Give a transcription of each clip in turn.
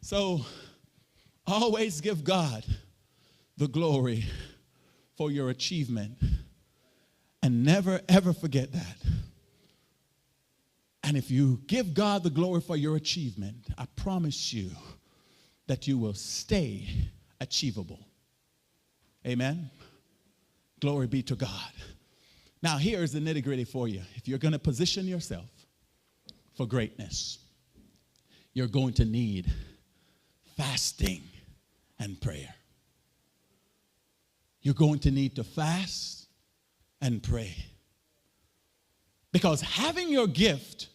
So always give God the glory for your achievement. And never, ever forget that. And if you give God the glory for your achievement, I promise you that you will stay achievable. Amen? Glory be to God. Now, here's the nitty-gritty for you. If you're going to position yourself for greatness, you're going to need fasting and prayer. You're going to need to fast and pray. Because having your gift,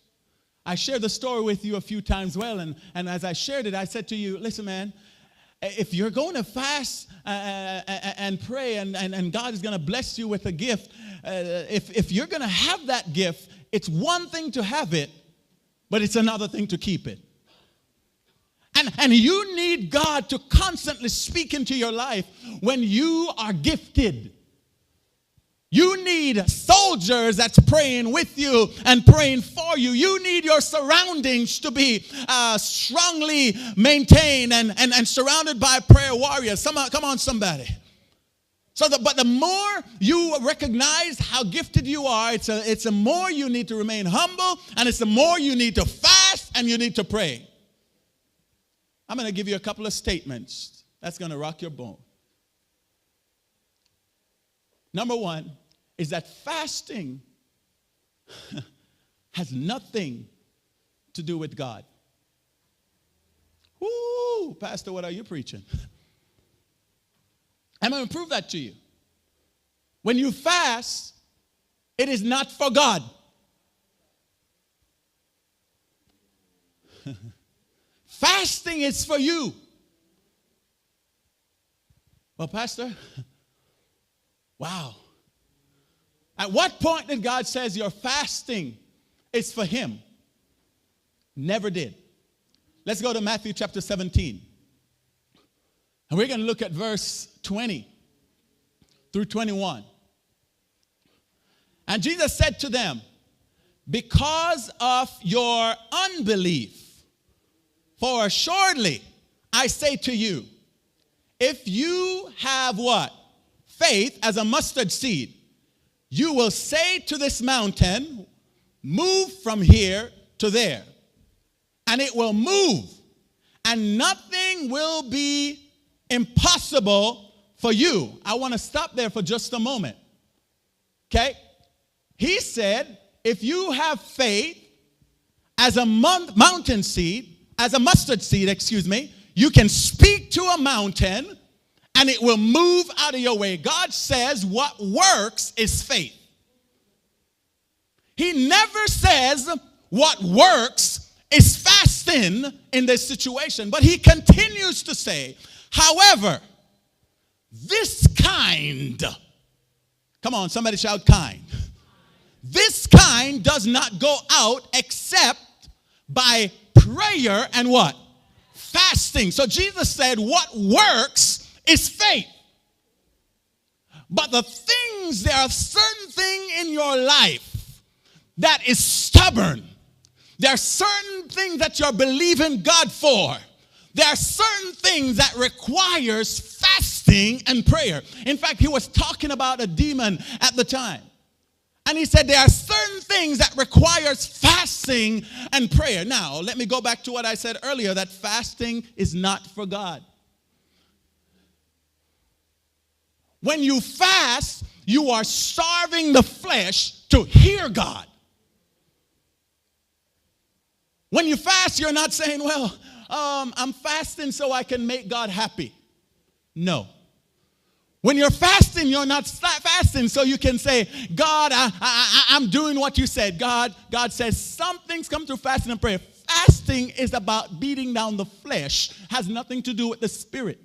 I shared the story with you a few times and as I shared it, I said to you, listen, man, if you're going to fast and pray and God is going to bless you with a gift, if you're going to have that gift, it's one thing to have it, but it's another thing to keep it. And you need God to constantly speak into your life when you are gifted. You need soldiers that's praying with you and praying for you. You need your surroundings to be strongly maintained and surrounded by prayer warriors. Come on, somebody. But the more you recognize how gifted you are, it's the more you need to remain humble, and it's the more you need to fast and you need to pray. I'm going to give you a couple of statements that's going to rock your boat. Number one is that fasting has nothing to do with God. Woo, Pastor, what are you preaching? I'm going to prove that to you. When you fast, it is not for God. Fasting is for you. Well, Pastor, wow. At what point did God say your fasting is for him? Never did. Let's go to Matthew chapter 17. And we're going to look at verse 20 through 21. And Jesus said to them, because of your unbelief, for assuredly I say to you, if you have what? Faith as a mustard seed, you will say to this mountain, move from here to there. And it will move. And nothing will be impossible for you. I want to stop there for just a moment. Okay? He said, if you have faith as a mountain seed, as a mustard seed, you can speak to a mountain and it will move out of your way. God says what works is faith. He never says what works is fasting in this situation, but he continues to say, however, this kind, come on, somebody shout kind. This kind does not go out except by prayer and what? Fasting. So Jesus said what works is faith. But there are certain things in your life that is stubborn. There are certain things that you're believing God for. There are certain things that requires fasting and prayer. In fact, he was talking about a demon at the time. And he said there are certain things that requires fasting and prayer. Now, let me go back to what I said earlier, that fasting is not for God. When you fast, you are starving the flesh to hear God. When you fast, you're not saying, well, I'm fasting so I can make God happy. No. When you're fasting, you're not fasting so you can say, God, I'm doing what you said. God says some things come through fasting and prayer. Fasting is about beating down the flesh, has nothing to do with the spirit.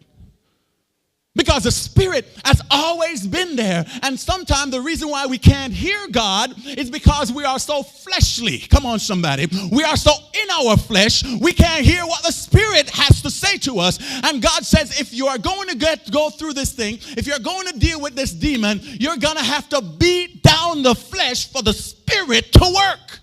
Because the spirit has always been there. And sometimes the reason why we can't hear God is because we are so fleshly. Come on, somebody. We are so in our flesh, we can't hear what the spirit has to say to us. And God says, if you are going to go through this thing, if you're going to deal with this demon, you're going to have to beat down the flesh for the spirit to work.